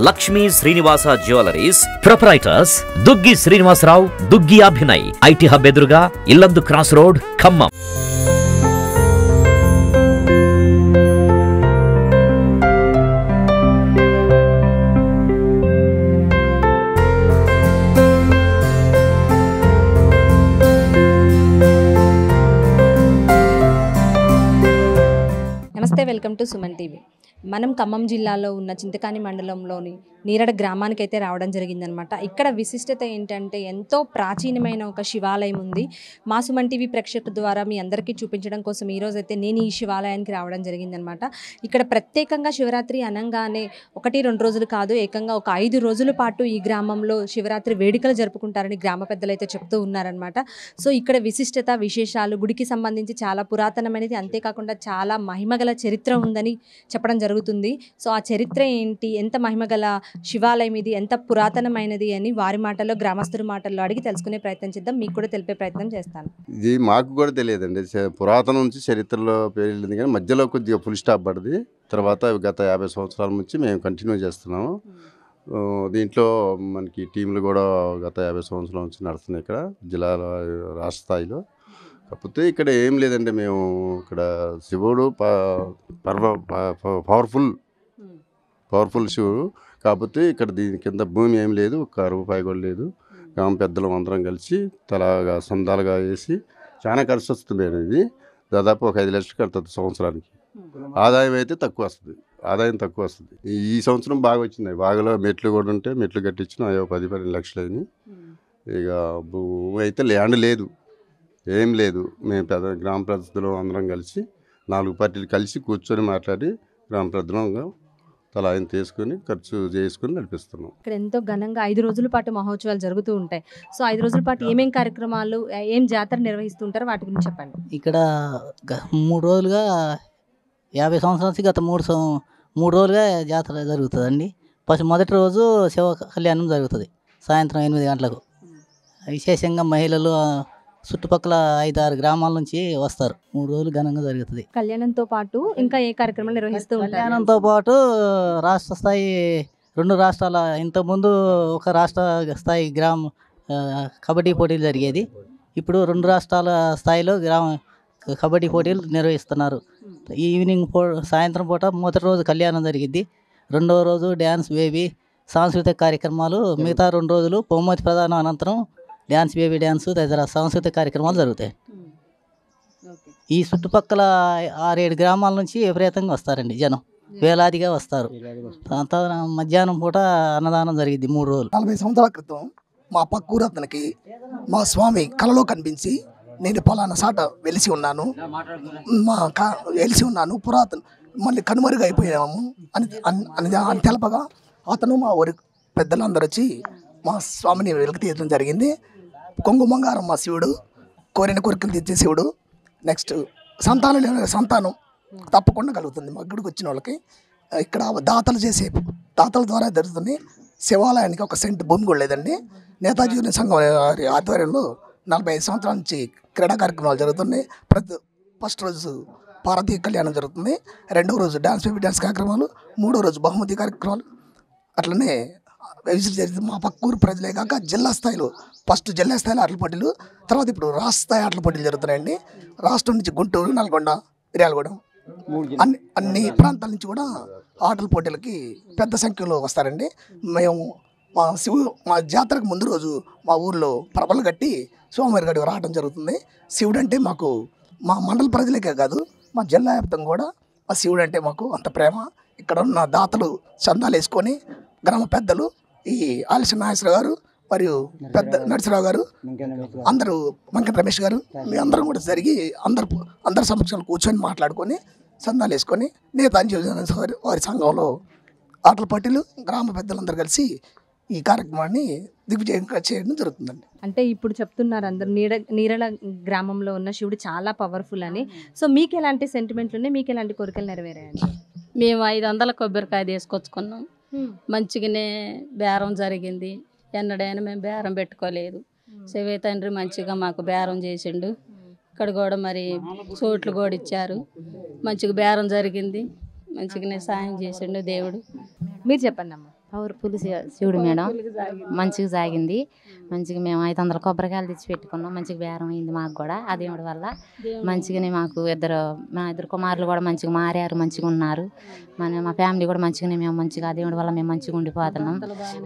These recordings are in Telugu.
Lakshmi Srinivasa jewelleries proprietors Duggi Srinivasarao, Duggi Abhinay, IT hub ఎదురుగా ఇల్లందు క్రాస్ రోడ్, ఖమ్మం. నమస్తే, వెల్కమ్ టు సుమన్ టీవీ. మనం ఖమ్మం జిల్లాలో ఉన్న చింతకాని మండలంలోని నీరడ గ్రామానికి అయితే రావడం జరిగిందనమాట. ఇక్కడ విశిష్టత ఏంటంటే ఎంతో ప్రాచీనమైన ఒక శివాలయం ఉంది. మా సుమన్ టీవీ ప్రేక్షకుల ద్వారా మీ అందరికీ చూపించడం కోసం ఈరోజు అయితే నేను ఈ శివాలయానికి రావడం జరిగిందనమాట. ఇక్కడ ప్రత్యేకంగా శివరాత్రి అనగానే 1-2 రోజులు కాదు, ఏకంగా ఒక 5 రోజుల పాటు ఈ గ్రామంలో శివరాత్రి వేడుకలు జరుపుకుంటారని గ్రామ పెద్దలు అయితే చెప్తూ ఉన్నారనమాట. సో ఇక్కడ విశిష్టత, విశేషాలు, గుడికి సంబంధించి చాలా పురాతనమైనది, అంతేకాకుండా చాలా మహిమగల చరిత్ర ఉందని చెప్పడం జరుగుతుంది. సో ఆ చరిత్ర ఏంటి, ఎంత మహిమగల శివాలయం ఇది, ఎంత పురాతనమైనది అని వారి మాటల్లో, గ్రామస్తుల మాటల్లో అడిగి తెలుసుకునే ప్రయత్నం చేద్దాం. మీకు కూడా తెలిపే ప్రయత్నం చేస్తాను. ఇది మాకు కూడా తెలియదండి. పురాతనం నుంచి చరిత్రలో పేర్లేదు, కానీ మధ్యలో కొద్దిగా ఫుల్ స్టాప్ పడింది. తర్వాత గత 50 సంవత్సరాల నుంచి మేము కంటిన్యూ చేస్తున్నాము. దీంట్లో మనకి టీంలు కూడా గత 50 సంవత్సరాల నుంచి నడుస్తున్నాయి ఇక్కడ జిల్లాలో, రాష్ట్ర స్థాయిలో. కాకపోతే ఇక్కడ ఏం లేదండి, మేము ఇక్కడ శివుడు పవర్ఫుల్ శివుడు. కాకపోతే ఇక్కడ దీని కింద భూమి ఏం లేదు, ఒక్క రూపాయి కూడా లేదు. గ్రామ పెద్దలు అందరం కలిసి తలాగా సందాలుగా వేసి చాలా ఖర్చు వస్తుంది. ఇది దాదాపు ఒక 5 లక్షలు కడుతుంది సంవత్సరానికి. ఆదాయం అయితే తక్కువ వస్తుంది, ఈ సంవత్సరం బాగా వచ్చింది. బాగాలో మెట్లు కూడా ఉంటే మెట్లు కట్టించిన 10-12 లక్షలు అయినాయి. ఇక భూమి అయితే ల్యాండ్ లేదు, ఏం లేదు. మేము గ్రామ ప్రజలు అందరం కలిసి 4 పార్టీలు కలిసి కూర్చొని మాట్లాడి గ్రామ ప్రజలంగా తలా ఆయన తీసుకొని ఖర్చు చేసుకుని నడిపిస్తున్నాం. ఇక్కడ ఎంతో ఘనంగా 5 రోజుల పాటు మహోత్సవాలు జరుగుతూ ఉంటాయి. సో 5 రోజుల పాటు ఏమేం కార్యక్రమాలు, ఏం జాతర నిర్వహిస్తుంటారో వాటి గురించి చెప్పండి. ఇక్కడ 3 రోజులుగా 50 సంవత్సరాల నుంచి గత 3 రోజులుగా జాతర జరుగుతుందండి. మొదటి రోజు శివ కళ్యాణం జరుగుతుంది సాయంత్రం 8 గంటలకు. విశేషంగా మహిళలు చుట్టుపక్కల 5-6 గ్రామాల నుంచి వస్తారు. 3 రోజులు ఘనంగా జరుగుతుంది. కళ్యాణంతో పాటు ఇంకా ఏ కార్యక్రమాలు నిర్వహిస్తూ ఉంటారు? కళ్యాణంతో పాటు రాష్ట్ర స్థాయి 2 రాష్ట్రాల, ఇంతకుముందు ఒక రాష్ట్ర స్థాయి కబడ్డీ పోటీలు జరిగేది. ఇప్పుడు 2 రాష్ట్రాల స్థాయిలో కబడ్డీ పోటీలు నిర్వహిస్తున్నారు. ఈవినింగ్ సాయంత్రం పూట మొదటి రోజు కళ్యాణం జరిగిద్ది. రెండవ రోజు డ్యాన్స్ బేబీ, సాంస్కృతిక కార్యక్రమాలు. మిగతా 2 రోజులు బహుమతి ప్రదానం అనంతరం డ్యాన్స్ బేబీ డ్యాన్స్ తదితర సాంస్కృతిక కార్యక్రమాలు జరుగుతాయి. ఈ చుట్టుపక్కల 6-7 గ్రామాల నుంచి విపరీతంగా వస్తారండి జనం, వేలాదిగా వస్తారు. మధ్యాహ్నం పూట అన్నదానం జరిగింది 3 రోజులు. 40 సంవత్సరాల క్రితం మా పక్కూరు అతనికి మా స్వామి కలలో కనిపించి, నేను పలానా సాట వెలిసి ఉన్నాను, పురాతన మళ్ళీ కనుమరుగు అయిపోయాము అని తెలపగా అతను మా ఊరి పెద్దలందరూ వచ్చి మా స్వామిని వెలికి తీయడం జరిగింది. కొంగు బంగారం మా శివుడు, కోరిన కోరికలు తెచ్చే శివుడు. నెక్స్ట్ సంతానం తప్పకుండా కలుగుతుంది మా గుడికి వచ్చిన వాళ్ళకి. ఇక్కడ దాతల ద్వారా జరుగుతుంది. శివాలయానికి 1 సెంట్ భూమి కూడా లేదండి. నేతాజీ సంఘం ఆధ్వర్యంలో 45 సంవత్సరాల నుంచి క్రీడా కార్యక్రమాలు జరుగుతున్నాయి. ఫస్ట్ రోజు పార్వతీ కళ్యాణం జరుగుతుంది, 2వ రోజు డ్యాన్స్ బేబీ డ్యాన్స్ కార్యక్రమాలు, 3వ రోజు బహుమతి కార్యక్రమాలు. అట్లనే మా పక్కూరు ప్రజలే కాక జిల్లా స్థాయిలో, ఫస్ట్ జిల్లా స్థాయిలో ఆటల పోటీలు, తర్వాత ఇప్పుడు రాష్ట్ర స్థాయి ఆటల పోటీలు జరుగుతున్నాయండి. రాష్ట్రం నుంచి గుంటూరు, నల్గొండ, మిర్యాలగూడెం అన్ని ప్రాంతాల నుంచి కూడా ఆటల పోటీలకి పెద్ద సంఖ్యలో వస్తారండి. మేము మా జాతరకు ముందు రోజు మా ఊర్లో ప్రభలు కట్టి స్వామివారి గడికి రావడం జరుగుతుంది. శివుడు అంటే మాకు మా మండల ప్రజలకే కాదు, మా జిల్లా వ్యాప్తంగా కూడా ఆ శివుడు అంటే మాకు అంత ప్రేమ. ఇక్కడ ఉన్న దాతలు చందాలు వేసుకొని, గ్రామ పెద్దలు ఈ ఆలస్య నాగేశ్వర గారు మరియు పెద్ద నరసరావు గారు, అందరూ వెంకట రమేష్ గారు, మీ అందరం కూడా జరిగి అందరి సమక్షంలో కూర్చొని మాట్లాడుకొని చందాలు వేసుకొని నేతాజీ వారి సంఘంలో ఆటల పోటీలు, గ్రామ పెద్దలందరూ కలిసి ఈ కార్యక్రమాన్ని దిగ్విజయంగా చేయడం జరుగుతుందండి. అంటే ఇప్పుడు చెప్తున్నారు అందరు నీరళ గ్రామంలో ఉన్న శివుడు చాలా పవర్ఫుల్ అని. సో మీకు ఎలాంటి సెంటిమెంట్లు ఉన్నాయి, మీకు ఎలాంటి కోరికలు నెరవేరాయండి? మేము 500 కొబ్బరికాయ తీసుకొచ్చుకున్నాం. మంచిగానే బేరం జరిగింది. ఎన్నడైనా మేము బేరం పెట్టుకోలేదు. శివ తండ్రి మంచిగా మాకు బేరం చేసిండు. ఇక్కడ కూడా మరి చోట్లు కూడా ఇచ్చారు. మంచిగా బేరం జరిగింది, మంచిగానే సాయం చేసిండు దేవుడు. మీరు చెప్పండి అమ్మ. పవర్ఫుల్ శివుడు మేడం, మంచిగా సాగింది. మంచిగా మేము 500 కొబ్బరికాయలు తెచ్చి పెట్టుకున్నాం. మంచిగా బేరం అయింది మాకు కూడా ఆ దేవుడి వల్ల. మంచిగానే మాకు మా ఇద్దరు కుమారులు కూడా మంచిగా మారారు, మంచిగా ఉన్నారు. మా ఫ్యామిలీ కూడా మంచిగానే మేము మంచిగా ఆ దేవుడి వల్ల మేము మంచిగా ఉండిపోతున్నాం.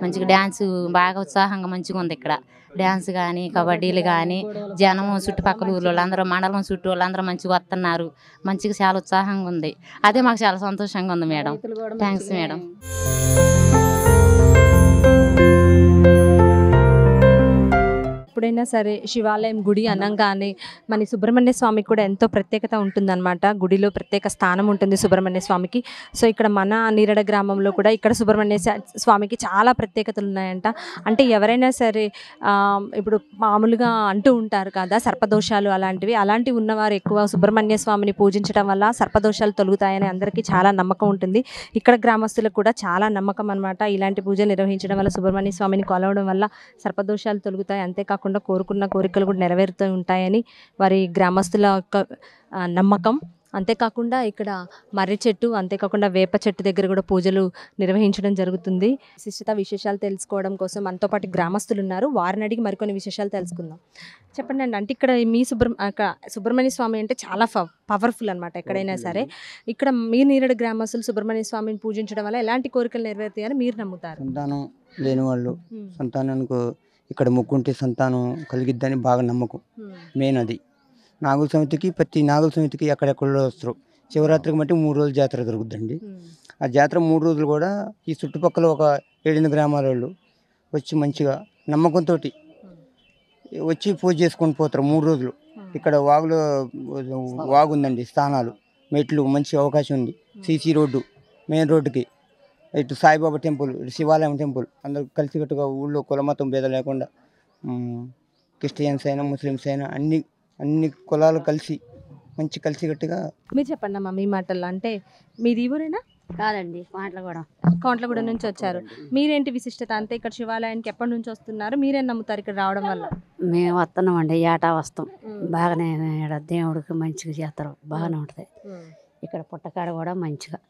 మంచిగా డ్యాన్స్ బాగా ఉత్సాహంగా మంచిగా ఉంది ఇక్కడ. డ్యాన్స్ కానీ కబడ్డీలు కానీ జనము చుట్టుపక్కల ఊళ్ళో వాళ్ళందరూ మండలం చుట్టూ వాళ్ళందరూ మంచిగా వస్తున్నారు. మంచిగా చాలా ఉత్సాహంగా ఉంది. అదే మాకు చాలా సంతోషంగా ఉంది మేడం. Thanks madam. ఎప్పుడైనా సరే శివాలయం గుడి అనగానే మన సుబ్రహ్మణ్య స్వామికి కూడా ఎంతో ప్రత్యేకత ఉంటుందన్నమాట. గుడిలో ప్రత్యేక స్థానం ఉంటుంది సుబ్రహ్మణ్య స్వామికి. సో ఇక్కడ మన నీరడ గ్రామంలో కూడా ఇక్కడ సుబ్రహ్మణ్య స్వామికి చాలా ప్రత్యేకతలు ఉన్నాయంట. అంటే ఎవరైనా సరే ఇప్పుడు మామూలుగా అంటూ ఉంటారు కదా సర్పదోషాలు అలాంటివి ఉన్నవారు ఎక్కువ సుబ్రహ్మణ్య స్వామిని పూజించడం వల్ల సర్పదోషాలు తొలుగుతాయని అందరికీ చాలా నమ్మకం ఉంటుంది. ఇక్కడ గ్రామస్తులకు కూడా చాలా నమ్మకం అనమాట. ఇలాంటి పూజలు నిర్వహించడం వల్ల సుబ్రహ్మణ్య స్వామిని కొలవడం వల్ల సర్పదోషాలు తొలుగుతాయి. అంతేకాకుండా కోరుకున్న కోరికలు కూడా నెరవేరుతూ ఉంటాయని వారి గ్రామస్తుల యొక్క నమ్మకం. అంతేకాకుండా ఇక్కడ మర్రి చెట్టు, అంతేకాకుండా వేప చెట్టు దగ్గర కూడా పూజలు నిర్వహించడం జరుగుతుంది. విశేషాలు తెలుసుకోవడం కోసం మనతో పాటు గ్రామస్తులు ఉన్నారు. వారిని అడిగి మరికొన్ని విశేషాలు తెలుసుకుందాం. చెప్పండి అండి, అంటే ఇక్కడ మీ సుబ్రహ్మణ్య స్వామి అంటే చాలా పవర్ఫుల్ అనమాట. ఎక్కడైనా సరే ఇక్కడ మీ నీరడ గ్రామస్తులు సుబ్రహ్మణ్య స్వామిని పూజించడం వల్ల ఎలాంటి కోరికలు నెరవేరుతాయని మీరు నమ్ముతారు? సంతానం లేని వాళ్ళు సంతానానికి ఇక్కడ మొక్కుంటే సంతానం కలిగిద్దని బాగా నమ్మకం. మెయిన్ అది. నాగుల సమితికి ప్రతి నాగుల సమితికి ఎక్కడెక్కడో వస్తారు. శివరాత్రికి మట్టి 3 రోజులు జాతర జరుగుద్దండి. ఆ జాతర 3 రోజులు కూడా ఈ చుట్టుపక్కల ఒక 7-8 గ్రామాల వాళ్ళు వచ్చి మంచిగా నమ్మకంతో వచ్చి పూజ చేసుకొని పోతారు 3 రోజులు. ఇక్కడ వాగు ఉందండి, స్థానాలు, మెట్లు, మంచి అవకాశం ఉంది. సీసీ రోడ్డు, మెయిన్ రోడ్డుకి ఇటు సాయిబాబా టెంపుల్, ఇటు శివాలయం టెంపుల్, అందరూ కలిసికట్టుగా ఊళ్ళో కులమతం భేద లేకుండా క్రిస్టియన్స్ అయినా ముస్లిమ్స్ అయినా అన్ని కులాలు కలిసి మంచి కలిసికట్టుగా. మీరు చెప్పండి అమ్మా మీ మాటల్లో. అంటే మీది ఊరేనా? కాదండి, కోంట్లగూడ నుంచి వచ్చారు. మీరేంటి విశిష్టత? అంటే ఇక్కడ శివాలయానికి ఎప్పటి నుంచి వస్తున్నారు? మీరేం నమ్ముతారు ఇక్కడ రావడం వల్ల? మేము వస్తున్నామండి, ఏటా వస్తాం. బాగానే దేవుడికి మంచిగా చేస్తారు, బాగానే ఉంటుంది. ఇక్కడ పుట్టకాడ కూడా మంచిగా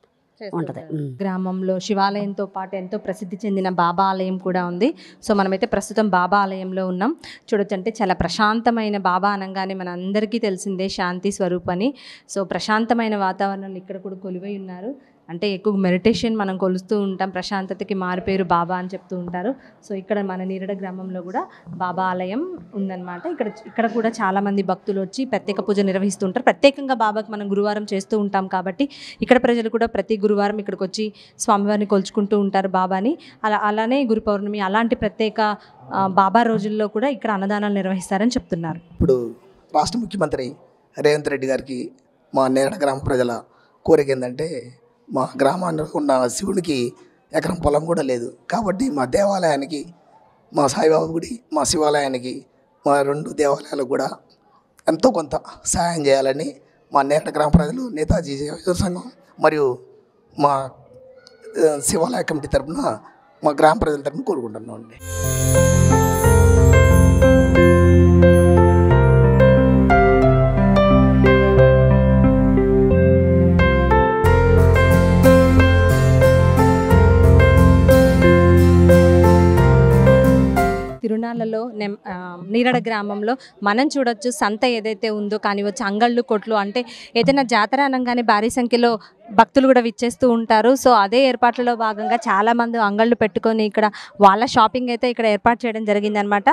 ఉంటుంది. గ్రామంలో శివాలయంతో పాటు ఎంతో ప్రసిద్ధి చెందిన బాబా ఆలయం కూడా ఉంది. సో మనమైతే ప్రస్తుతం బాబా ఆలయంలో ఉన్నాం. చూడొచ్చు, అంటే చాలా ప్రశాంతమైన, బాబా అనగానే మన అందరికీ తెలిసిందే శాంతి స్వరూపని. సో ప్రశాంతమైన వాతావరణంలో ఇక్కడ కూడా కొలువై ఉన్నారు. అంటే ఎక్కువ మెడిటేషన్ మనం కొలుస్తూ ఉంటాం, ప్రశాంతతకి మారుపేరు బాబా అని చెప్తూ ఉంటారు. సో ఇక్కడ మన నీరడ గ్రామంలో కూడా బాబా ఆలయం ఉందన్నమాట. ఇక్కడ కూడా చాలామంది భక్తులు వచ్చి ప్రత్యేక పూజ నిర్వహిస్తూ ఉంటారు. ప్రత్యేకంగా బాబాకి మనం గురువారం చేస్తూ ఉంటాం కాబట్టి ఇక్కడ ప్రజలు కూడా ప్రతి గురువారం ఇక్కడికి వచ్చి స్వామివారిని కొలుచుకుంటూ ఉంటారు బాబాని. అలానే గురు పౌర్ణమి అలాంటి ప్రత్యేక బాబా రోజుల్లో కూడా ఇక్కడ అన్నదానాలు నిర్వహిస్తారని చెప్తున్నారు. ఇప్పుడు రాష్ట్ర ముఖ్యమంత్రి రేవంత్ రెడ్డి గారికి మా నేరడ గ్రామ ప్రజల కోరిక ఏంటంటే, మా గ్రామానికి ఉన్న శివుడికి ఎకరం పొలం కూడా లేదు. కాబట్టి మా దేవాలయానికి, మా సాయిబాబా గుడి, మా శివాలయానికి, మా 2 దేవాలయాలకు కూడా ఎంతో కొంత సహాయం చేయాలని మా నేరడ గ్రామ ప్రజలు, నేతాజీ సేవా సంఘం మరియు మా శివాలయ కమిటీ తరఫున, మా గ్రామ ప్రజల తరఫున కోరుకుంటున్నాం అండి. తిరునాళ్ళలో నీరడ గ్రామంలో మనం చూడొచ్చు, సంత ఏదైతే ఉందో కానివచ్చు, అంగళ్ళు, కొట్లు, అంటే ఏదైనా జాతర అనగానే భారీ సంఖ్యలో భక్తులు కూడా విచ్చేస్తూ ఉంటారు. సో అదే ఏర్పాట్లలో భాగంగా చాలామంది అంగళ్ళు పెట్టుకొని ఇక్కడ వాళ్ళ షాపింగ్ అయితే ఇక్కడ ఏర్పాటు చేయడం జరిగిందనమాట.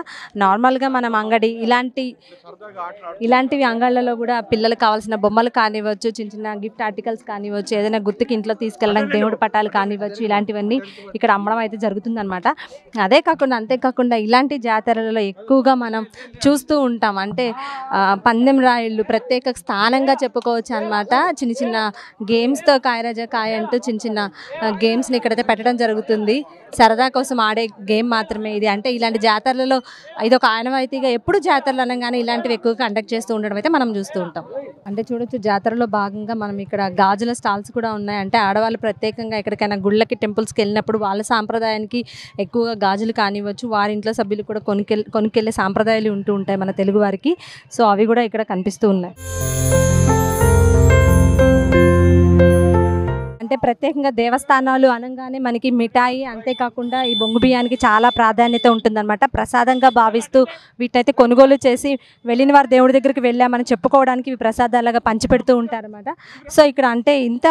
నార్మల్గా మనం అంగడి ఇలాంటివి అంగళ్ళలో కూడా పిల్లలకు కావాల్సిన బొమ్మలు కానివ్వచ్చు, చిన్న చిన్న గిఫ్ట్ ఆర్టికల్స్ కానివ్వచ్చు, ఏదైనా గుర్తుకి ఇంట్లో తీసుకెళ్ళడానికి దేవుడి పటాలు కానివ్వచ్చు, ఇలాంటివన్నీ ఇక్కడ అమ్మడం అయితే జరుగుతుందన్నమాట. అంతేకాకుండా ఇలాంటి జాతరలలో ఎక్కువగా మనం చూస్తూ ఉంటాం. అంటే పందెం రాయిళ్ళు ప్రత్యేక స్థానంగా చెప్పుకోవచ్చు అనమాట. చిన్న చిన్న గేమ్స్తో కాయరాజా కాయ అంటూ చిన్న చిన్న గేమ్స్ని ఇక్కడైతే పెట్టడం జరుగుతుంది. సరదా కోసం ఆడే గేమ్ మాత్రమే ఇది. అంటే ఇలాంటి జాతరలలో ఇదొక ఆనవాయితీగా ఎప్పుడు జాతరలు అనగానే ఇలాంటివి ఎక్కువగా కండక్ట్ చేస్తూ ఉండడం అయితే మనం చూస్తూ ఉంటాం. అంటే చూడొచ్చు, జాతరలో భాగంగా మనం ఇక్కడ గాజుల స్టాల్స్ కూడా ఉన్నాయి. అంటే ఆడవాళ్ళు ప్రత్యేకంగా ఎక్కడికైనా గుళ్ళకి, టెంపుల్స్కి వెళ్ళినప్పుడు వాళ్ళ సాంప్రదాయానికి ఎక్కువగా గాజులు కానివ్వచ్చు, వారి ఇంట్లో సభ్యులు కూడా కొనుక్కెళ్ళే సాంప్రదాయాలు ఉంటూ ఉంటాయి మన తెలుగు వారికి. సో అవి కూడా ఇక్కడ కనిపిస్తూ ఉన్నాయి. అంటే ప్రత్యేకంగా దేవస్థానాలు అనగానే మనకి మిఠాయి అంతేకాకుండా ఈ బొంగు బియ్యానికి చాలా ప్రాధాన్యత ఉంటుందన్నమాట. ప్రసాదంగా భావిస్తూ వీటైతే కొనుగోలు చేసి వెళ్ళిన వారు దేవుడి దగ్గరికి వెళ్ళామని చెప్పుకోవడానికి ఇవి ప్రసాదాలుగా పంచిపెడుతూ ఉంటారన్నమాట. సో ఇక్కడ అంటే ఇంత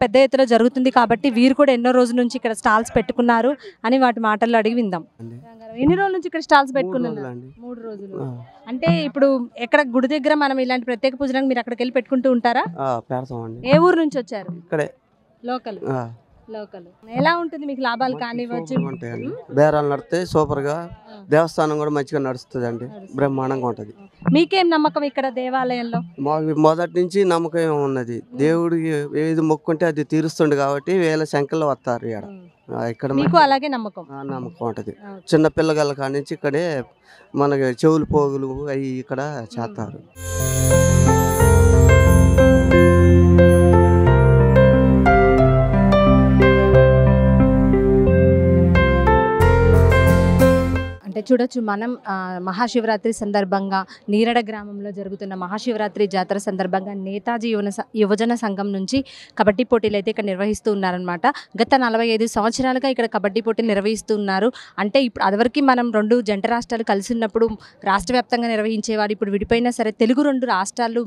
పెద్ద ఎత్తున జరుగుతుంది కాబట్టి వీరు కూడా ఎన్నో రోజుల నుంచి ఇక్కడ స్టాల్స్ పెట్టుకున్నారు అని వాటి మాటల్లో అడిగి విందాం. ఎన్ని రోజుల నుంచి ఇక్కడ స్టాల్స్ పెట్టుకున్నారు? 3 రోజులు. అంటే ఇప్పుడు ఎక్కడ గుడి దగ్గర మనం ఇలాంటి ప్రత్యేక పూజలకు మీరు అక్కడికి వెళ్ళి పెట్టుకుంటూ ఉంటారా? ఏ ఊరు నుంచి వచ్చారు? ఇక్కడే లోకల్. ఎలా ఉంటుంది మీకు? లాభాలు కానివ్వచ్చు, బేరాలు నడితే సూపర్ గా, దేవస్థానం కూడా మంచిగా నడుస్తుంది అండి, బ్రహ్మాండంగా ఉంటది. మీకేం నమ్మకం ఇక్కడ దేవాలయంలో? మాకు మొదటి నుంచి నమ్మకం ఉన్నది. దేవుడికి ఏది మొక్కుంటే అది తీరుస్తుండే కాబట్టి వేల సంఖ్యలో వస్తారు ఇక్కడ. మీకు అలాగే నమ్మకం ఉంటది. చిన్న పిల్లగాళ్ళ కాడి నుంచి ఇక్కడే మనకి చెవులు పోగులు అవి ఇక్కడ చేస్తారు. అంటే చూడొచ్చు మనం మహాశివరాత్రి సందర్భంగా నీరడ గ్రామంలో జరుగుతున్న మహాశివరాత్రి జాతర సందర్భంగా నేతాజీ యువజన సంఘం నుంచి కబడ్డీ పోటీలు అయితే ఇక్కడ నిర్వహిస్తూ ఉన్నారనమాట. గత 45 సంవత్సరాలుగా ఇక్కడ కబడ్డీ పోటీలు నిర్వహిస్తూ ఉన్నారు. అంటే ఇప్పుడు అదివరకు మనం 2 జంట రాష్ట్రాలు కలిసి ఉన్నప్పుడు రాష్ట్ర వ్యాప్తంగా నిర్వహించేవారు. ఇప్పుడు విడిపోయినా సరే తెలుగు 2 రాష్ట్రాలు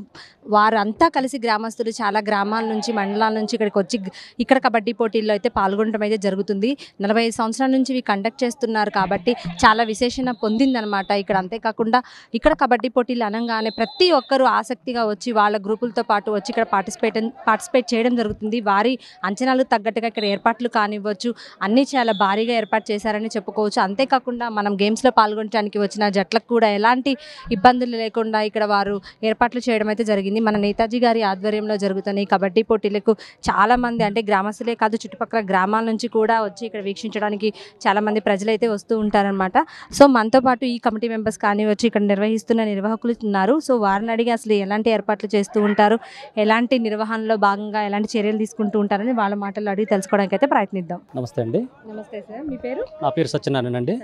వారంతా కలిసి గ్రామస్తులు చాలా గ్రామాల నుంచి మండలాల నుంచి ఇక్కడికి వచ్చి ఇక్కడ కబడ్డీ పోటీల్లో అయితే పాల్గొనడం అయితే జరుగుతుంది. 45 సంవత్సరాల నుంచి ఇవి కండక్ట్ చేస్తున్నారు కాబట్టి చాలా విశేషణ పొందిందనమాట ఇక్కడ. అంతేకాకుండా ఇక్కడ కబడ్డీ పోటీలు అనగానే ప్రతి ఒక్కరూ ఆసక్తిగా వచ్చి వాళ్ళ గ్రూపులతో పాటు వచ్చి ఇక్కడ పార్టిసిపేట్ చేయడం జరుగుతుంది. వారి అంచనాలు తగ్గట్టుగా ఇక్కడ ఏర్పాట్లు కానివ్వచ్చు అన్నీ చాలా భారీగా ఏర్పాటు చేశారని చెప్పుకోవచ్చు. అంతేకాకుండా మనం గేమ్స్లో పాల్గొనడానికి వచ్చిన జట్లకు కూడా ఎలాంటి ఇబ్బందులు లేకుండా ఇక్కడ వారు ఏర్పాట్లు చేయడం అయితే జరిగింది. మన నేతాజీ గారి ఆధ్వర్యంలో జరుగుతున్న ఈ కబడ్డీ పోటీలకు చాలామంది అంటే గ్రామస్తులే కాదు చుట్టుపక్కల గ్రామాల నుంచి కూడా వచ్చి ఇక్కడ వీక్షించడానికి చాలామంది ప్రజలైతే వస్తూ ఉంటారనమాట. సో మనతో పాటు ఈ కమిటీ మెంబర్స్ కానివచ్చు ఇక్కడ నిర్వహిస్తున్న నిర్వాహకులు ఉన్నారు. సో వారిని అడిగి అసలు ఎలాంటి ఏర్పాట్లు చేస్తూ ఉంటారు, ఎలాంటి నిర్వహణలో భాగంగా ఎలాంటి చర్యలు తీసుకుంటూ ఉంటారని వాళ్ళ మాటల్లో అడిగి తెలుసుకోవడానికి అయితే ప్రయత్నిద్దాం. నమస్తే అండి. నమస్తే సార్, మీ పేరు? నా పేరు సత్యనారాయణ అండి.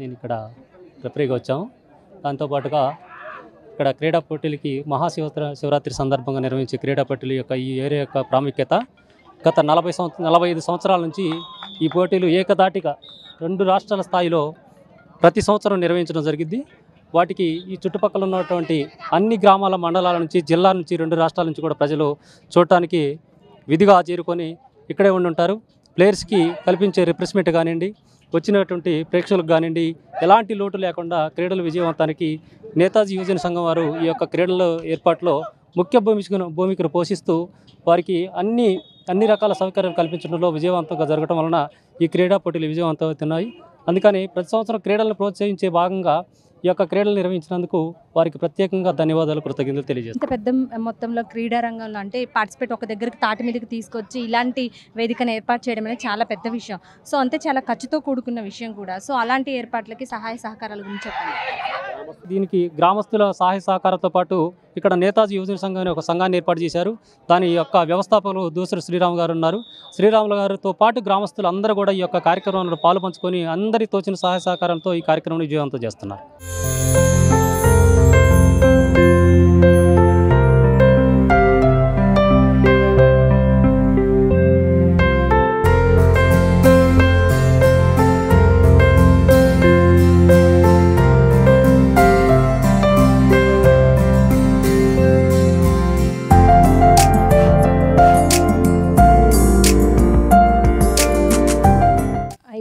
నేను ఇక్కడ రెఫరీగా వచ్చాము. దాంతోపాటుగా ఇక్కడ క్రీడా పోటీలకి శివరాత్రి సందర్భంగా నిర్వహించే క్రీడా పోటీల యొక్క ఈ ఏరియా యొక్క ప్రాముఖ్యత గత 45 సంవత్సరాల నుంచి ఈ పోటీలు ఏకధాటిగా 2 రాష్ట్రాల స్థాయిలో ప్రతి సంవత్సరం నిర్వహించడం జరిగింది. వాటికి ఈ చుట్టుపక్కల ఉన్నటువంటి అన్ని గ్రామాల మండలాల నుంచి జిల్లా నుంచి 2 రాష్ట్రాల నుంచి కూడా ప్రజలు చూడటానికి విధిగా చేరుకొని ఇక్కడే ఉండి ఉంటారు. ప్లేయర్స్కి కల్పించే రిఫ్రెష్మెంట్ కానివ్వండి, వచ్చినటువంటి ప్రేక్షకులకు కానివ్వండి ఎలాంటి లోటు లేకుండా క్రీడల విజయవంతానికి నేతాజీ యువజన సంఘం వారు ఈ యొక్క క్రీడల ఏర్పాటులో ముఖ్య భూమికను పోషిస్తూ వారికి అన్ని రకాల సౌకర్యాలు కల్పించడంలో విజయవంతంగా జరగడం వలన ఈ క్రీడా పోటీలు విజయవంతమవుతున్నాయి. అందుకని ప్రతి సంవత్సరం క్రీడలను ప్రోత్సహించే భాగంగా ఈ యొక్క క్రీడలు నిర్వహించినందుకు వారికి ప్రత్యేకంగా ధన్యవాదాలు, కృతజ్ఞతలు తెలియజేస్తాను. పెద్ద మొత్తంలో క్రీడా రంగంలో అంటే పార్టిసిపేట్ ఒక దగ్గరికి తాటి మీదకి తీసుకొచ్చి ఇలాంటి వేదికను ఏర్పాటు చేయడం అనేది చాలా పెద్ద విషయం. సో అంతే చాలా ఖర్చుతో కూడుకున్న విషయం కూడా. సో అలాంటి ఏర్పాట్లకి సహాయ సహకారాల గురించి చెప్పండి. దీనికి గ్రామస్తుల సహాయ సహకారంతో పాటు ఇక్కడ నేతాజీ యువజన సంఘాన్ని ఒక సంఘాన్ని ఏర్పాటు చేశారు. దాని యొక్క వ్యవస్థాపకులు దూసరి శ్రీరామ్ గారు ఉన్నారు. శ్రీరాములు గారితో పాటు గ్రామస్తులు అందరూ కూడా ఈ యొక్క కార్యక్రమంలో పాలుపంచుకొని అందరి తోచిన సహాయ సహకారంతో ఈ కార్యక్రమాన్ని విజయవంతం చేస్తున్నారు.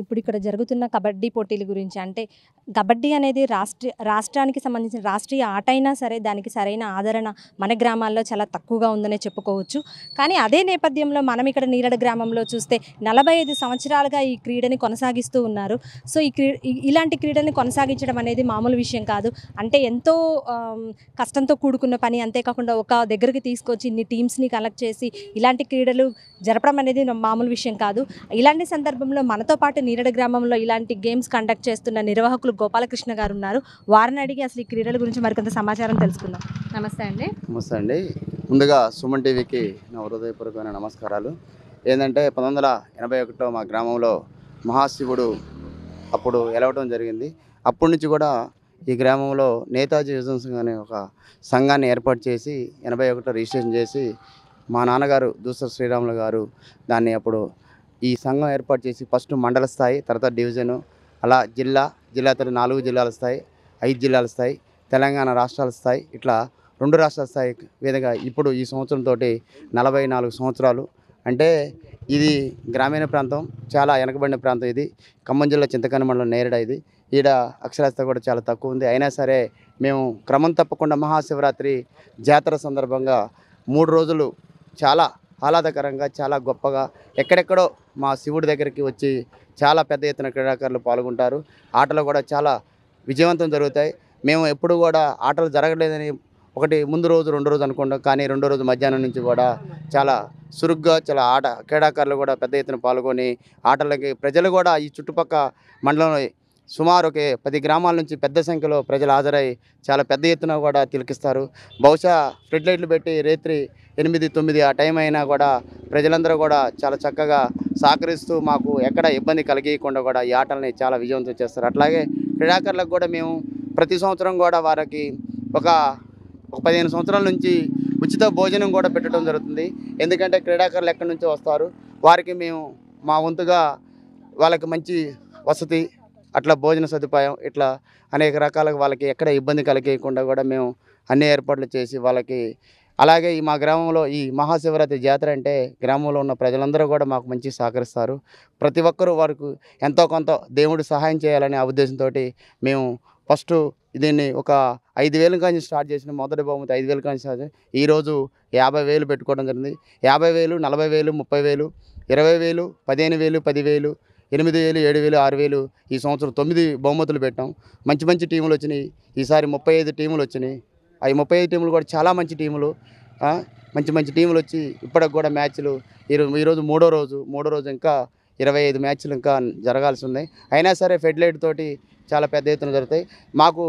ఇప్పుడు ఇక్కడ జరుగుతున్న కబడ్డీ పోటీల గురించి అంటే కబడ్డీ అనేది రాష్ట్రానికి సంబంధించిన రాష్ట్రీయ ఆట అయినా సరే దానికి సరైన ఆదరణ మన గ్రామాల్లో చాలా తక్కువగా ఉందనే చెప్పుకోవచ్చు. కానీ అదే నేపథ్యంలో మనం ఇక్కడ నీరడ గ్రామంలో చూస్తే 45 సంవత్సరాలుగా ఈ క్రీడని కొనసాగిస్తూ ఉన్నారు. సో ఇలాంటి క్రీడని కొనసాగించడం అనేది మామూలు విషయం కాదు. అంటే ఎంతో కష్టంతో కూడుకున్న పని. అంతేకాకుండా ఒక దగ్గరికి తీసుకొచ్చి ఇన్ని టీమ్స్ని కలెక్ట్ చేసి ఇలాంటి క్రీడలు జరపడం అనేది మామూలు విషయం కాదు. ఇలాంటి సందర్భంలో మనతో పాటు నీరడ గ్రామంలో ఇలాంటి గేమ్స్ కండక్ట్ చేస్తున్న నిర్వాహకులు గోపాలకృష్ణ గారు ఉన్నారు. వారిని అడిగి అసలు ఈ క్రీడల గురించి మరికొంత సమాచారం తెలుసుకుందాం. నమస్తే అండి. నమస్తే అండి. ముందుగా సుమన్ టీవీకి నా హృదయపూర్వకమైన నమస్కారాలు. ఏంటంటే 1981 మా గ్రామంలో మహాశివుడు అప్పుడు ఎలవటం జరిగింది. అప్పటి నుంచి కూడా ఈ గ్రామంలో నేతాజీ యువజన సంఘం అనే ఒక సంఘాన్ని ఏర్పాటు చేసి 81 రిజిస్ట్రేషన్ చేసి మా నాన్నగారు దూసర శ్రీరాములు గారు దాన్ని అప్పుడు ఈ సంఘం ఏర్పాటు చేసి ఫస్ట్ మండల స్థాయి, తర్వాత డివిజను, అలా జిల్లా తర్వాత 4 జిల్లాల స్థాయి, 5 జిల్లాల స్థాయి, తెలంగాణ రాష్ట్రాల స్థాయి, ఇట్లా 2 రాష్ట్రాల స్థాయి విధంగా ఇప్పుడు ఈ సంవత్సరంతో 44 సంవత్సరాలు. అంటే ఇది గ్రామీణ ప్రాంతం, చాలా వెనకబడిన ప్రాంతం. ఇది ఖమ్మం జిల్లా చింతకాని మండలం నేరేడ. ఇది ఈడ అక్షరాస్యత కూడా చాలా తక్కువ ఉంది. అయినా సరే మేము క్రమం తప్పకుండా మహాశివరాత్రి జాతర సందర్భంగా 3 రోజులు చాలా ఆహ్లాదకరంగా, చాలా గొప్పగా ఎక్కడెక్కడో మా శివుడి దగ్గరికి వచ్చి చాలా పెద్ద ఎత్తున క్రీడాకారులు పాల్గొంటారు. ఆటలు కూడా చాలా విజయవంతం జరుగుతాయి. మేము ఎప్పుడు కూడా ఆటలు జరగలేదని ఒకటి ముందు రోజు 2 రోజు అనుకుంటాం, కానీ 2వ రోజు మధ్యాహ్నం నుంచి కూడా చాలా చురుగ్గా చాలా క్రీడాకారులు కూడా పెద్ద ఎత్తున పాల్గొని ఆటలకి ప్రజలు కూడా ఈ చుట్టుపక్క మండలంలో సుమారు 10 గ్రామాల నుంచి పెద్ద సంఖ్యలో ప్రజలు హాజరై చాలా పెద్ద ఎత్తున కూడా తిలకిస్తారు. బహుశా ఫ్లడ్ లైట్లు పెట్టి రాత్రి 8, 9 ఆ టైం అయినా కూడా ప్రజలందరూ కూడా చాలా చక్కగా సహకరిస్తూ మాకు ఎక్కడ ఇబ్బంది కలిగకుండా కూడా ఈ ఆటల్ని చాలా విజయవంతం చేస్తారు. అట్లాగే క్రీడాకారులకు కూడా మేము ప్రతి సంవత్సరం కూడా వారికి ఒక 15 సంవత్సరాల నుంచి ఉచిత భోజనం కూడా పెట్టడం జరుగుతుంది. ఎందుకంటే క్రీడాకారులు ఎక్కడి నుంచో వస్తారు, వారికి మేము మా వంతుగా వాళ్ళకి మంచి వసతి, అట్లా భోజన సదుపాయం, ఇట్లా అనేక రకాలుగా వాళ్ళకి ఎక్కడ ఇబ్బంది కలిగకుండా కూడా మేము అన్ని ఏర్పాట్లు చేసి వాళ్ళకి. అలాగే ఈ మా గ్రామంలో ఈ మహాశివరాత్రి జాతర అంటే గ్రామంలో ఉన్న ప్రజలందరూ కూడా మాకు మంచి సహకరిస్తారు. ప్రతి ఒక్కరూ వారికి ఎంతో కొంత దేవుడు సహాయం చేయాలనే ఆ ఉద్దేశంతో మేము ఫస్ట్ దీన్ని ఒక 5,000 కానీ స్టార్ట్ చేసిన మొదటి బహుమతి 5,000 కానీ స్టార్ట్. ఈరోజు 50,000 పెట్టుకోవడం జరిగింది. 50,000, 40,000, 30,000, 20,000, 15,000, 10,000, 8,000, 7,000, 6,000 ఈ సంవత్సరం 9 బహుమతులు పెట్టాం. మంచి మంచి టీములు వచ్చినాయి. ఈసారి 35 టీములు వచ్చినాయి. అవి 35 టీములు కూడా చాలా మంచి టీములు, మంచి మంచి టీములు వచ్చి ఇప్పటికి కూడా మ్యాచ్లు ఈరోజు మూడో రోజు ఇంకా 25 మ్యాచ్లు ఇంకా జరగాల్సి ఉన్నాయి. అయినా సరే ఫెడ్ లైట్ తోటి చాలా పెద్ద ఎత్తున జరుగుతాయి. మాకు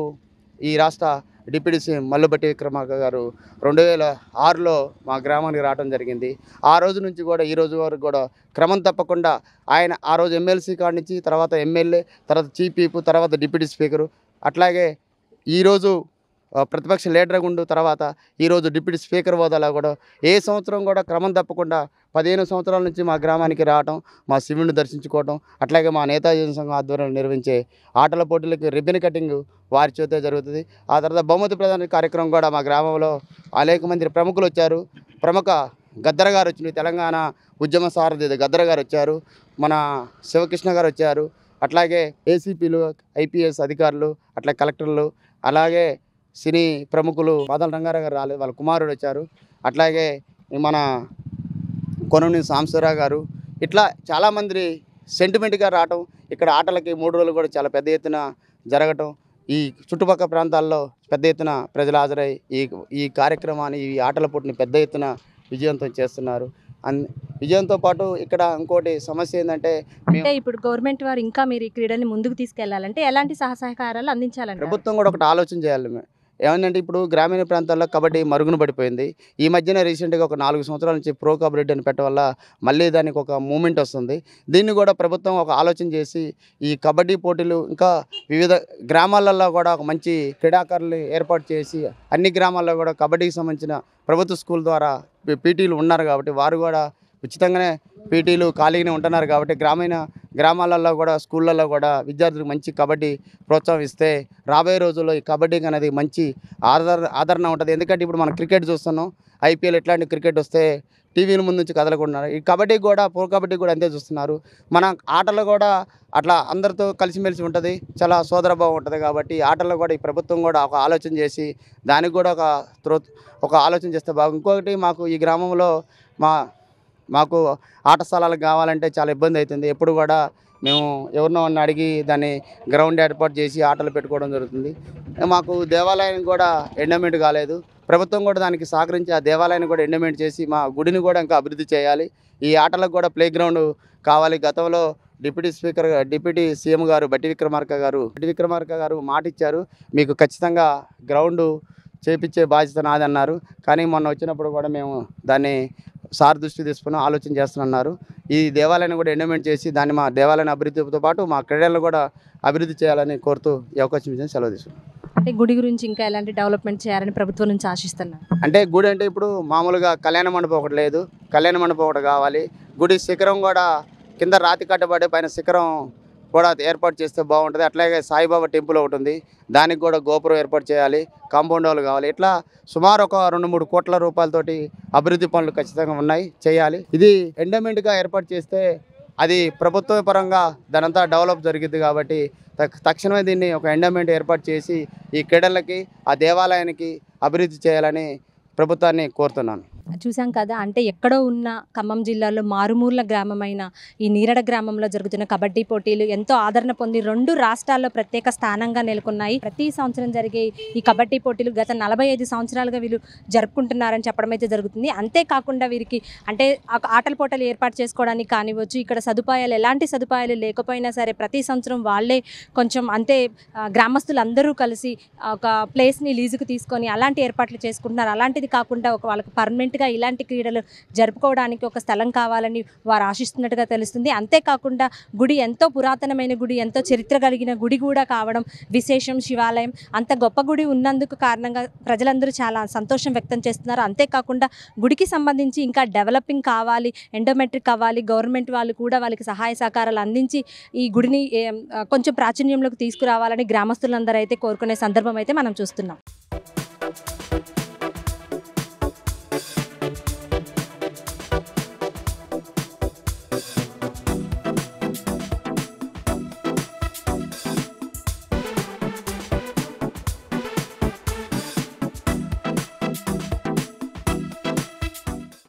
ఈ రాష్ట్ర డిప్యూటీ సీఎం మల్లుబట్టి విక్రమార్క గారు 2006లో మా గ్రామానికి రావడం జరిగింది. ఆ రోజు నుంచి కూడా ఈ రోజు వరకు కూడా క్రమం తప్పకుండా ఆయన ఆ రోజు ఎమ్మెల్సీ కాడి నుంచి తర్వాత ఎమ్మెల్యే, తర్వాత చీఫ్ విప్, తర్వాత డిప్యూటీ స్పీకరు, అట్లాగే ఈరోజు ప్రతిపక్ష లీడర్గా ఉండు, తర్వాత ఈరోజు డిప్యూటీ స్పీకర్ హోదాలో కూడా ఏ సంవత్సరం కూడా క్రమం తప్పకుండా 15 సంవత్సరాల నుంచి మా గ్రామానికి రావటం, మా శివుడిని దర్శించుకోవటం, అట్లాగే మా నేతాజీ సంఘం ఆధ్వర్యంలో నిర్వహించే ఆటల పోటీలకి రిబ్బన్ కటింగ్ వారి చేతే జరుగుతుంది. ఆ తర్వాత బహుమతి ప్రదాన కార్యక్రమం కూడా మా గ్రామంలో అనేక మంది ప్రముఖులు వచ్చారు. ప్రముఖ గద్దర్ గారు వచ్చింది, తెలంగాణ ఉద్యమ సారథి గద్దర్ గారు వచ్చారు, మన శివకృష్ణ గారు వచ్చారు, అట్లాగే ఏసీపీలు, ఐపీఎస్ అధికారులు, అట్లా కలెక్టర్లు, అలాగే సినీ ప్రముఖులు బాదల రంగారావు గారు రాలేదు, వాళ్ళ కుమారుడు వచ్చారు, అట్లాగే మన కొనూని సాంబశివరావు గారు, ఇట్లా చాలామంది సెంటిమెంట్గా రావటం, ఇక్కడ ఆటలకి 3 రోజులు కూడా చాలా పెద్ద ఎత్తున జరగటం, ఈ చుట్టుపక్కల ప్రాంతాల్లో పెద్ద ఎత్తున ప్రజలు హాజరై ఈ కార్యక్రమాన్ని, ఈ ఆటల పోటీని పెద్ద ఎత్తున విజయవంతం చేస్తున్నారు. విజయంతో పాటు ఇక్కడ ఇంకోటి సమస్య ఏంటంటే ఇప్పుడు గవర్నమెంట్ వారు ఇంకా మీరు ఈ క్రీడని ముందుకు తీసుకెళ్లాలంటే ఎలాంటి సహకారాలు అందించాలంటే ప్రభుత్వం కూడా ఒకటి ఆలోచన చేయాలి. ఏమంటే ఇప్పుడు గ్రామీణ ప్రాంతాల్లో కబడ్డీ మరుగున పడిపోయింది. ఈ మధ్యన రీసెంట్గా ఒక 4 సంవత్సరాల నుంచి ప్రో కబడ్డీ అని పెట్టడం వల్ల మళ్ళీ దానికి ఒక మూమెంట్ వస్తుంది. దీన్ని కూడా ప్రభుత్వం ఒక ఆలోచన చేసి ఈ కబడ్డీ పోటీలు ఇంకా వివిధ గ్రామాలలో కూడా ఒక మంచి క్రీడాకారులు ఏర్పాటు చేసి అన్ని గ్రామాల్లో కూడా కబడ్డీకి సంబంధించిన ప్రభుత్వ స్కూల్ ద్వారా పీటీలు ఉన్నారు కాబట్టి వారు కూడా ఉచితంగానే పీటీలు ఖాళీగానే ఉంటున్నారు కాబట్టి గ్రామాలలో కూడా స్కూళ్ళల్లో కూడా విద్యార్థులకు మంచి కబడ్డీ ప్రోత్సాహం ఇస్తే రాబోయే రోజుల్లో ఈ కబడ్డీకి అనేది మంచి ఆదరణ ఉంటుంది. ఎందుకంటే ఇప్పుడు మనం క్రికెట్ చూస్తున్నాం, ఐపీఎల్ ఇట్లాంటి క్రికెట్ వస్తే టీవీల ముందు నుంచి కదలకుంటున్నారు. ఈ కబడ్డీ కూడా ప్రో కబడ్డీ కూడా అంతే చూస్తున్నారు. మన ఆటలు కూడా అట్లా అందరితో కలిసిమెలిసి ఉంటుంది, చాలా సోదరభావం ఉంటుంది. కాబట్టి ఆటల్లో కూడా ఈ ప్రభుత్వం కూడా ఒక ఆలోచన చేసి దానికి కూడా ఒక ఆలోచన చేస్తే బాగుంది. ఇంకొకటి మాకు ఈ గ్రామంలో మాకు ఆట స్థలాలు కావాలంటే చాలా ఇబ్బంది అవుతుంది. ఎప్పుడు కూడా మేము ఎవరినో అడిగి దాన్ని గ్రౌండ్ ఏర్పాటు చేసి ఆటలు పెట్టుకోవడం జరుగుతుంది. మాకు దేవాలయం కూడా ఎండోమెంట్ కాలేదు. ప్రభుత్వం కూడా దానికి సహకరించి ఆ దేవాలయాన్ని కూడా ఎండోమెంట్ చేసి మా గుడిని కూడా ఇంకా అభివృద్ధి చేయాలి. ఈ ఆటలకు కూడా ప్లే గ్రౌండ్ కావాలి. గతంలో డిప్యూటీ సీఎం గారు బట్టి విక్రమార్క గారు మాట ఇచ్చారు, మీకు ఖచ్చితంగా గ్రౌండ్ చేపించే బాధ్యత నాదన్నారు. కానీ మొన్న వచ్చినప్పుడు కూడా మేము దాన్ని సార్ దృష్టి తీసుకుని ఆలోచన చేస్తున్నారు. ఈ దేవాలయాన్ని కూడా ఎండోమెంట్ చేసి దాన్ని మా దేవాలయం అభివృద్ధితో పాటు మా క్రీడలను కూడా అభివృద్ధి చేయాలని కోరుతూ ఈ అవకాశం ఇచ్చిన సెలవు తీసుకున్నాను. అంటే గుడి గురించి ఇంకా ఎలాంటి డెవలప్మెంట్ చేయాలని ప్రభుత్వం నుంచి ఆశిస్తున్నారు? అంటే గుడి అంటే ఇప్పుడు మామూలుగా కళ్యాణ మండపం ఒకటి లేదు, కళ్యాణ మండపం ఒకటి కావాలి. గుడి శిఖరం కూడా కింద రాతి కట్టబడి పైన శిఖరం కూడా ఏర్పాటు చేస్తే బాగుంటుంది. అట్లాగే సాయిబాబా టెంపుల్ ఒకటి ఉంది, దానికి కూడా గోపురం ఏర్పాటు చేయాలి, కాంపౌండ్ వాళ్ళు కావాలి. ఇట్లా సుమారు ఒక 2-3 కోట్ల రూపాయలతోటి అభివృద్ధి పనులు ఖచ్చితంగా ఉన్నాయి, చేయాలి. ఇది ఎండోమెంట్గా ఏర్పాటు చేస్తే అది ప్రభుత్వ పరంగా దానంతా డెవలప్ జరిగింది కాబట్టి తక్షణమే దీన్ని ఒక ఎండోమెంట్ ఏర్పాటు చేసి ఈ క్రీడలకి ఆ దేవాలయానికి అభివృద్ధి చేయాలని ప్రభుత్వాన్ని కోరుతున్నాను. చూసాం కదా, అంటే ఎక్కడో ఉన్న ఖమ్మం జిల్లాలో మారుమూల గ్రామమైన ఈ నీరడ గ్రామంలో జరుగుతున్న కబడ్డీ పోటీలు ఎంతో ఆదరణ పొంది 2 రాష్ట్రాల్లో ప్రత్యేక స్థానంగా నెలకొన్నాయి. ప్రతి సంవత్సరం జరిగే ఈ కబడ్డీ పోటీలు గత 45 సంవత్సరాలుగా వీళ్ళు జరుపుకుంటున్నారని చెప్పడం అయితే జరుగుతుంది. అంతేకాకుండా వీరికి అంటే ఆటల పోటీలు ఏర్పాటు చేసుకోవడానికి కానివ్వచ్చు, ఇక్కడ సదుపాయాలు ఎలాంటి సదుపాయాలు లేకపోయినా సరే ప్రతి సంవత్సరం వాళ్ళే కొంచెం అంతే గ్రామస్తులు అందరూ కలిసి ఒక ప్లేస్ని లీజుకు తీసుకొని అలాంటి ఏర్పాట్లు చేసుకుంటున్నారు. అలాంటిది కాకుండా వాళ్ళకి పర్మనెంట్గా ఇలాంటి క్రీడలు జరుపుకోవడానికి ఒక స్థలం కావాలని వారు ఆశిస్తున్నట్టుగా తెలుస్తుంది. అంతేకాకుండా గుడి ఎంతో పురాతనమైన గుడి, ఎంతో చరిత్ర కలిగిన గుడి కూడా కావడం విశేషం. శివాలయం అంత గొప్ప గుడి ఉన్నందుకు కారణంగా ప్రజలందరూ చాలా సంతోషం వ్యక్తం చేస్తున్నారు. అంతేకాకుండా గుడికి సంబంధించి ఇంకా డెవలపింగ్ కావాలి, ఎండోమెట్రిక్ కావాలి, గవర్నమెంట్ వాళ్ళు కూడా వాళ్ళకి సహాయ సహకారాలు అందించి ఈ గుడిని కొంచెం ప్రాచుర్యంలోకి తీసుకురావాలని గ్రామస్తులందరూ అయితే కోరుకునే సందర్భం అయితే మనం చూస్తున్నాం.